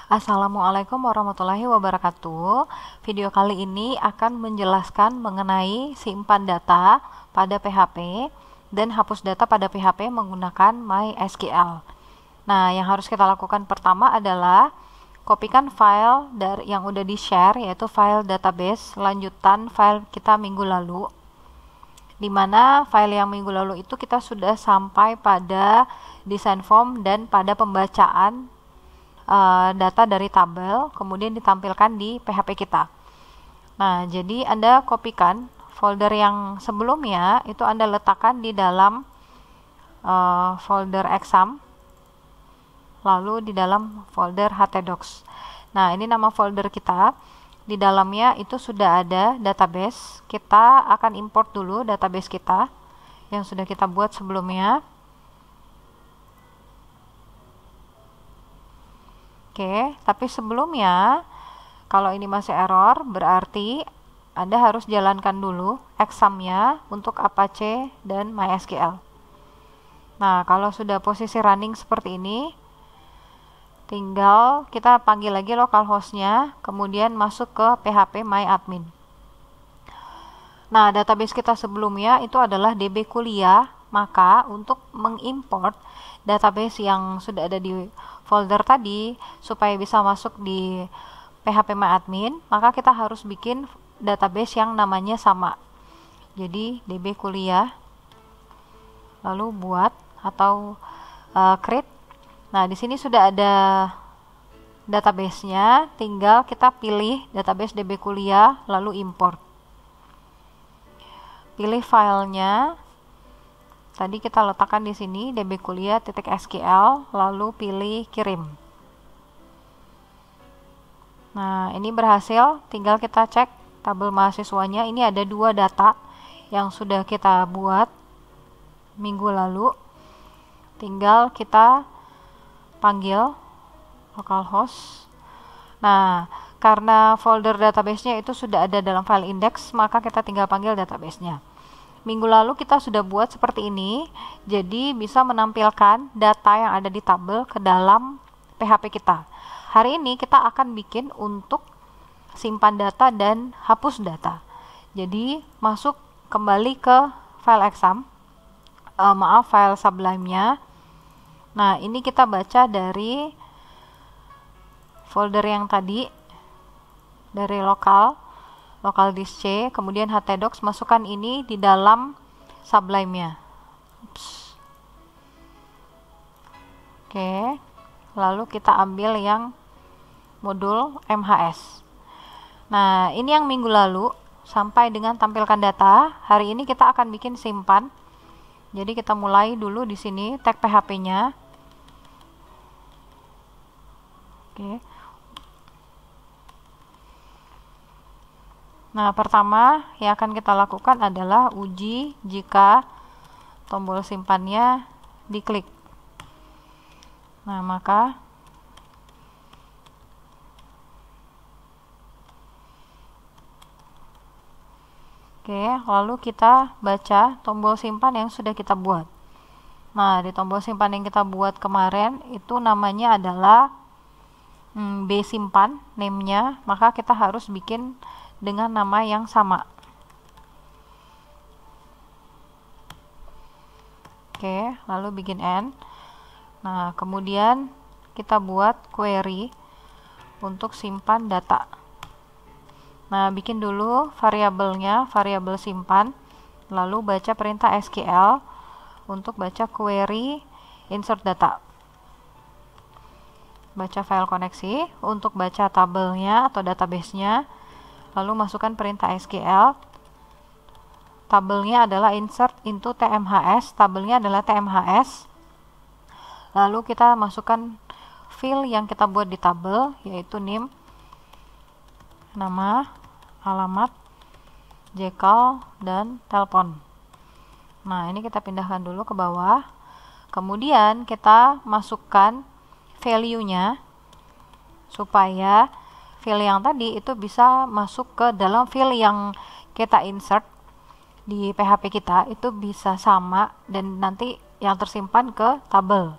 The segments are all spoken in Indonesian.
Assalamualaikum warahmatullahi wabarakatuh. Video kali ini akan menjelaskan mengenai simpan data pada PHP dan hapus data pada PHP menggunakan MySQL. Nah, yang harus kita lakukan pertama adalah kopikan file dari yang udah di-share, yaitu file database lanjutan file kita minggu lalu. Dimana file yang minggu lalu itu kita sudah sampai pada desain form dan pada pembacaan data dari tabel, kemudian ditampilkan di PHP kita. Nah, jadi Anda kopikan folder yang sebelumnya, itu Anda letakkan di dalam folder exam, lalu di dalam folder htdocs. Nah, ini nama folder kita. Di dalamnya itu sudah ada database. Kita akan import dulu database kita yang sudah kita buat sebelumnya. Oke, tapi sebelumnya, kalau ini masih error, berarti Anda harus jalankan dulu examnya untuk Apache dan MySQL. Nah, kalau sudah posisi running seperti ini, tinggal kita panggil lagi localhostnya, kemudian masuk ke PHP MyAdmin. Nah, database kita sebelumnya itu adalah DB kuliah, maka untuk mengimport database yang sudah ada di folder tadi supaya bisa masuk di PHP MyAdmin, maka kita harus bikin database yang namanya sama. Jadi DB kuliah, lalu buat atau create. Nah, di sini sudah ada database-nya, tinggal kita pilih database DB kuliah lalu import. Pilih filenya. Tadi kita letakkan di sini dbkuliah.sql, lalu pilih kirim. Nah, ini berhasil. Tinggal kita cek tabel mahasiswanya. Ini ada 2 data yang sudah kita buat minggu lalu. Tinggal kita panggil localhost. Nah, karena folder database-nya itu sudah ada dalam file index, maka kita tinggal panggil database-nya. Minggu lalu kita sudah buat seperti ini, jadi bisa menampilkan data yang ada di tabel ke dalam PHP kita. Hari ini kita akan bikin untuk simpan data dan hapus data. Jadi masuk kembali ke file exam, file Sublime-nya. Nah, ini kita baca dari folder yang tadi, dari local disk C, kemudian htdocs, masukkan ini di dalam Sublime-nya. Oke, lalu kita ambil yang modul MHS. Nah, ini yang minggu lalu sampai dengan tampilkan data. Hari ini kita akan bikin simpan. Jadi kita mulai dulu di sini tag PHP-nya. Oke. Nah, pertama yang akan kita lakukan adalah uji jika tombol simpannya diklik. Nah, maka lalu kita baca tombol simpan yang sudah kita buat. Nah, di tombol simpan yang kita buat kemarin itu namanya adalah bsimpan, name-nya, maka kita harus bikin dengan nama yang sama. Oke, lalu bikin end. Nah, kemudian kita buat query untuk simpan data. Nah, bikin dulu variabelnya, variabel simpan, lalu baca perintah SQL untuk baca query insert data. Baca file koneksi untuk baca tabelnya atau database-nya, lalu masukkan perintah SQL. Tabelnya adalah insert into tmhs, tabelnya adalah tmhs. Lalu kita masukkan field yang kita buat di tabel, yaitu name, nama, alamat, jkal, dan telepon. Nah, ini kita pindahkan dulu ke bawah. Kemudian kita masukkan value-nya supaya file yang tadi itu bisa masuk ke dalam file yang kita insert di PHP kita, itu bisa sama dan nanti yang tersimpan ke tabel.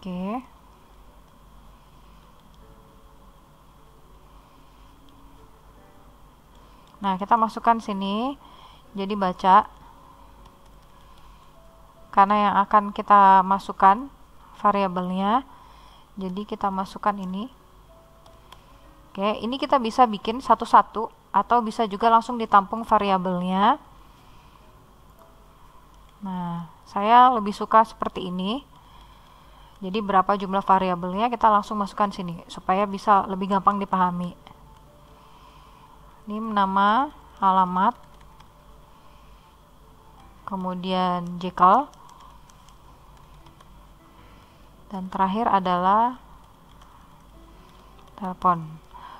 Oke. Nah, kita masukkan sini jadi baca, karena yang akan kita masukkan variabelnya, jadi kita masukkan ini. Oke, ini kita bisa bikin satu-satu atau bisa juga langsung ditampung variabelnya. Nah, saya lebih suka seperti ini. Jadi berapa jumlah variabelnya kita langsung masukkan sini supaya bisa lebih gampang dipahami. Ini nama, alamat, kemudian Jekyll, dan terakhir adalah telepon.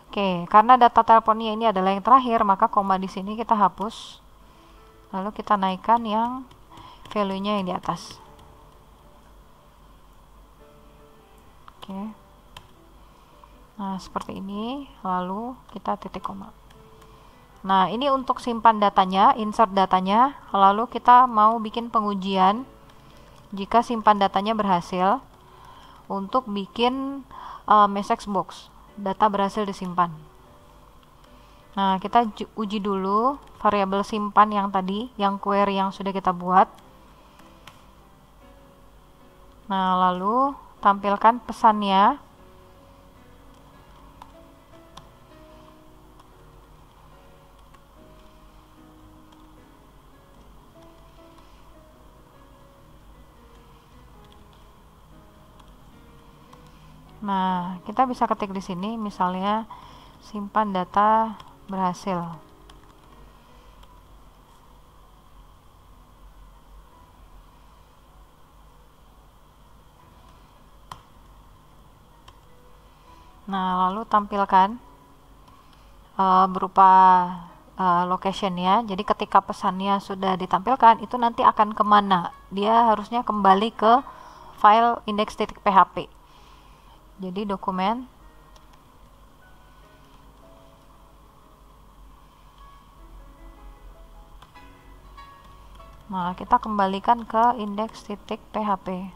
Oke, karena data teleponnya ini adalah yang terakhir, maka koma di sini kita hapus. Lalu kita naikkan yang value-nya yang di atas. Oke. Nah, seperti ini, lalu kita titik koma. Nah, ini untuk simpan datanya, insert datanya, lalu kita mau bikin pengujian jika simpan datanya berhasil untuk bikin message box, data berhasil disimpan. Nah, kita uji dulu variabel simpan yang tadi, yang query yang sudah kita buat. Nah, lalu tampilkan pesannya. Nah, kita bisa ketik di sini misalnya simpan data berhasil. Nah, lalu tampilkan berupa location-nya. Jadi ketika pesannya sudah ditampilkan, itu nanti akan kemana? Dia harusnya kembali ke file index.php. Jadi dokumen, nah kita kembalikan ke index.php.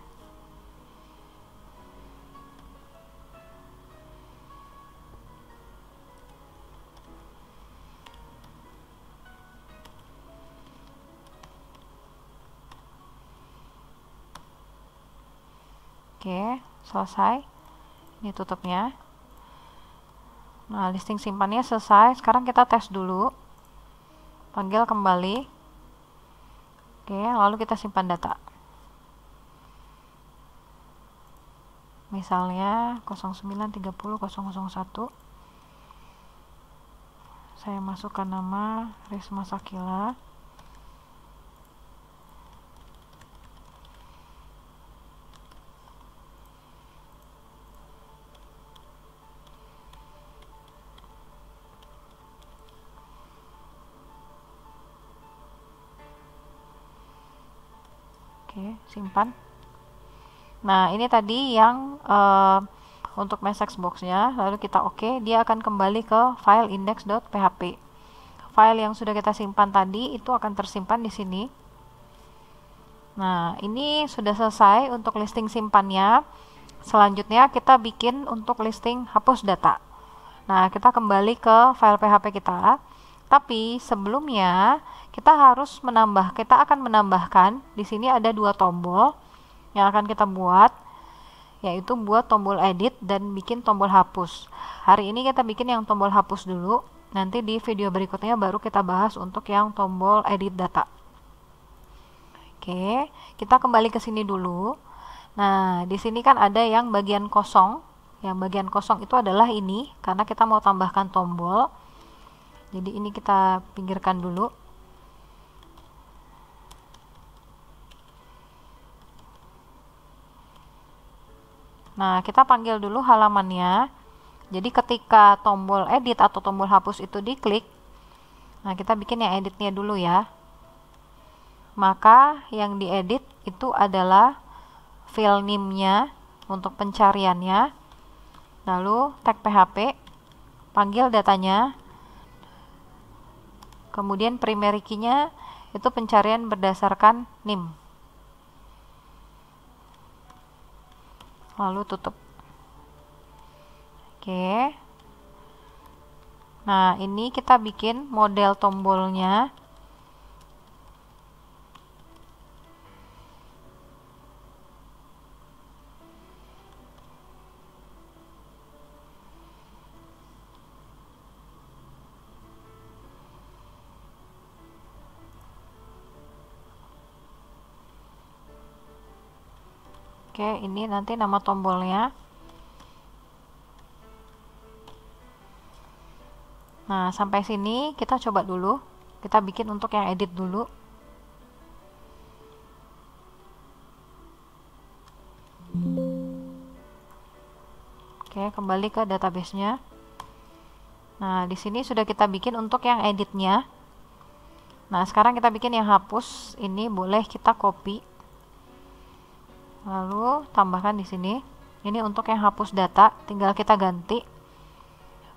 Oke, selesai. Ini tutupnya. Nah, listing simpannya selesai. Sekarang kita tes dulu. Panggil kembali. Oke, lalu kita simpan data. Misalnya 0930.001. Saya masukkan nama Risma Sakila. Oke, simpan. Nah, ini tadi yang untuk message box-nya, lalu kita oke, dia akan kembali ke file index.php. File yang sudah kita simpan tadi itu akan tersimpan di sini. Nah, ini sudah selesai untuk listing simpannya. Selanjutnya kita bikin untuk listing hapus data. Nah, kita kembali ke file PHP kita. Tapi sebelumnya kita akan menambahkan di sini ada dua tombol yang akan kita buat, yaitu buat tombol edit dan bikin tombol hapus. Hari ini kita bikin yang tombol hapus dulu. Nanti di video berikutnya baru kita bahas untuk yang tombol edit data. Oke, kita kembali ke sini dulu. Nah, di sini kan ada yang bagian kosong. Yang bagian kosong itu adalah ini, karena kita mau tambahkan tombol. Jadi ini kita pinggirkan dulu. Nah, kita panggil dulu halamannya. Jadi ketika tombol edit atau tombol hapus itu diklik, nah kita bikin yang editnya dulu ya. Maka yang diedit itu adalah file name-nya untuk pencariannya. Lalu tag PHP, panggil datanya. Kemudian primary key-nya itu pencarian berdasarkan name. lalu tutup. Oke. Nah, ini kita bikin model tombolnya. Oke, ini nanti nama tombolnya. Nah, sampai sini kita coba dulu. Kita bikin untuk yang edit dulu. Oke, kembali ke database-nya. Nah, di sini sudah kita bikin untuk yang editnya. Nah, sekarang kita bikin yang hapus. Ini boleh kita copy. Lalu tambahkan di sini. Ini untuk yang hapus data, tinggal kita ganti.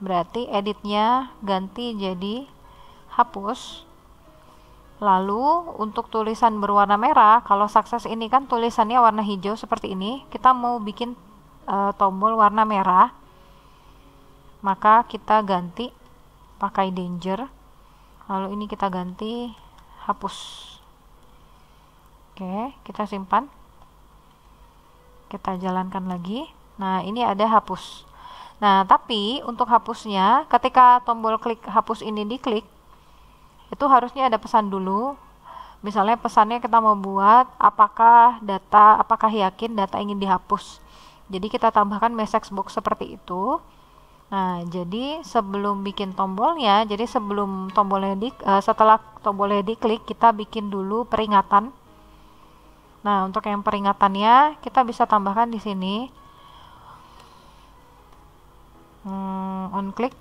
Berarti editnya ganti jadi hapus. Lalu untuk tulisan berwarna merah, kalau sukses ini kan tulisannya warna hijau seperti ini. Kita mau bikin tombol warna merah, maka kita ganti pakai danger. Lalu ini kita ganti hapus. Oke, kita simpan. Kita jalankan lagi. Nah, ini ada hapus. Nah, tapi untuk hapusnya, ketika tombol klik hapus ini diklik, itu harusnya ada pesan dulu. Misalnya pesannya kita mau buat, apakah yakin data ingin dihapus. Jadi kita tambahkan message box seperti itu. Nah, jadi sebelum bikin tombolnya, jadi sebelum tombolnya setelah tombolnya diklik, kita bikin dulu peringatan. Nah, untuk yang peringatannya kita bisa tambahkan di sini on click.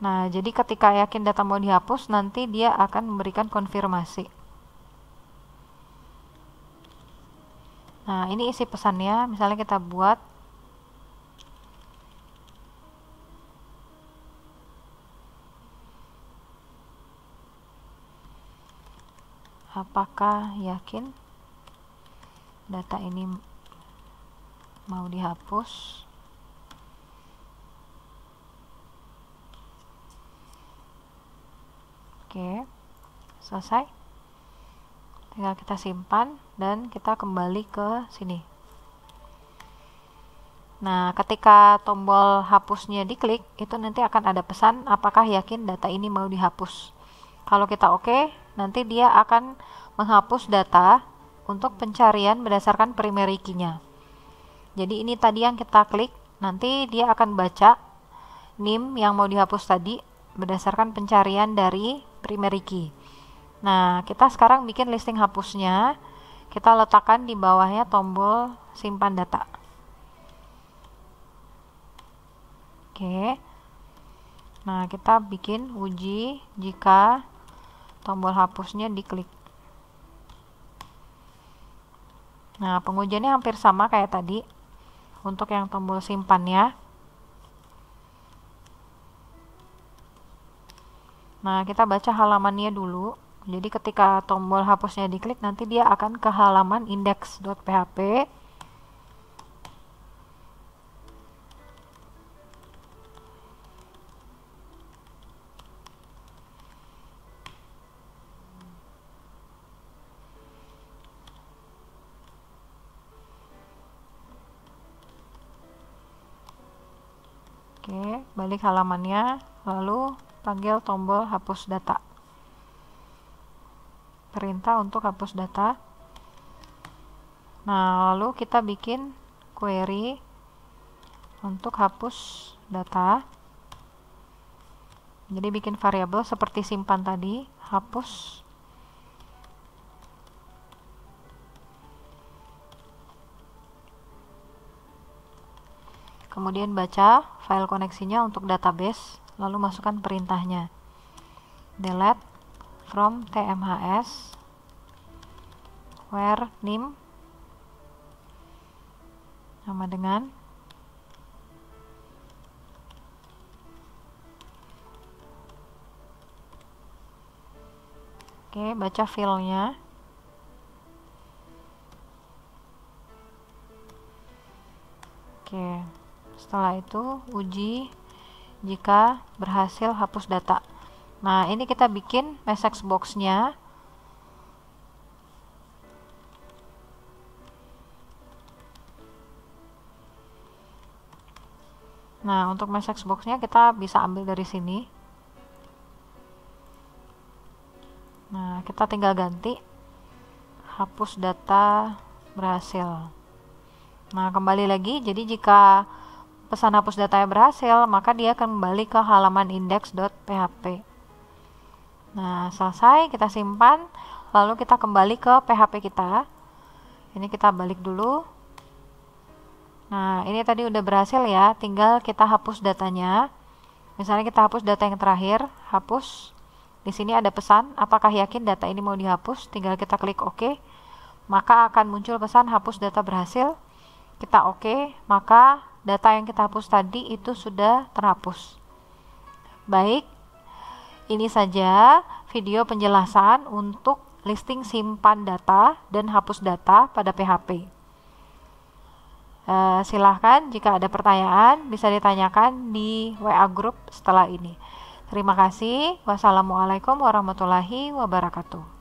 Nah, jadi ketika yakin data mau dihapus, nanti dia akan memberikan konfirmasi. Nah, ini isi pesannya. Misalnya kita buat apakah yakin data ini mau dihapus. Oke, selesai. Tinggal kita simpan dan kita kembali ke sini. Nah, ketika tombol hapusnya diklik, itu nanti akan ada pesan apakah yakin data ini mau dihapus. Kalau kita oke, nanti dia akan menghapus data untuk pencarian berdasarkan primary key-nya. Jadi ini tadi yang kita klik, nanti dia akan baca NIM yang mau dihapus tadi berdasarkan pencarian dari primary key. Nah, kita sekarang bikin listing hapusnya. Kita letakkan di bawahnya tombol simpan data. Oke. Nah, kita bikin uji jika tombol hapusnya diklik. Nah, pengujiannya hampir sama kayak tadi. Untuk yang tombol simpannya. Nah, kita baca halamannya dulu. Jadi ketika tombol hapusnya diklik, nanti dia akan ke halaman index.php. Oke, balik halamannya, lalu panggil tombol hapus data. Perintah untuk hapus data. Nah, lalu kita bikin query untuk hapus data. Jadi bikin variabel seperti simpan tadi, hapus. Kemudian baca file koneksinya untuk database, lalu masukkan perintahnya. Delete from tmhs where name sama dengan baca filenya. Oke, setelah itu uji jika berhasil hapus data. Nah, ini kita bikin message box-nya. Nah, untuk message box-nya kita bisa ambil dari sini. Nah, kita tinggal ganti hapus data berhasil. Nah, kembali lagi, jadi jika pesan hapus datanya berhasil, maka dia akan kembali ke halaman index.php. Nah, selesai, kita simpan, lalu kita kembali ke PHP kita. Ini kita balik dulu. Nah, ini tadi udah berhasil ya, tinggal kita hapus datanya. Misalnya kita hapus data yang terakhir, hapus. Di sini ada pesan, apakah yakin data ini mau dihapus? Tinggal kita klik OK. Maka akan muncul pesan hapus data berhasil. Kita OK, maka data yang kita hapus tadi itu sudah terhapus. Baik, ini saja video penjelasan untuk listing simpan data dan hapus data pada PHP. Silahkan jika ada pertanyaan bisa ditanyakan di WA group setelah ini. Terima kasih. Wassalamualaikum warahmatullahi wabarakatuh.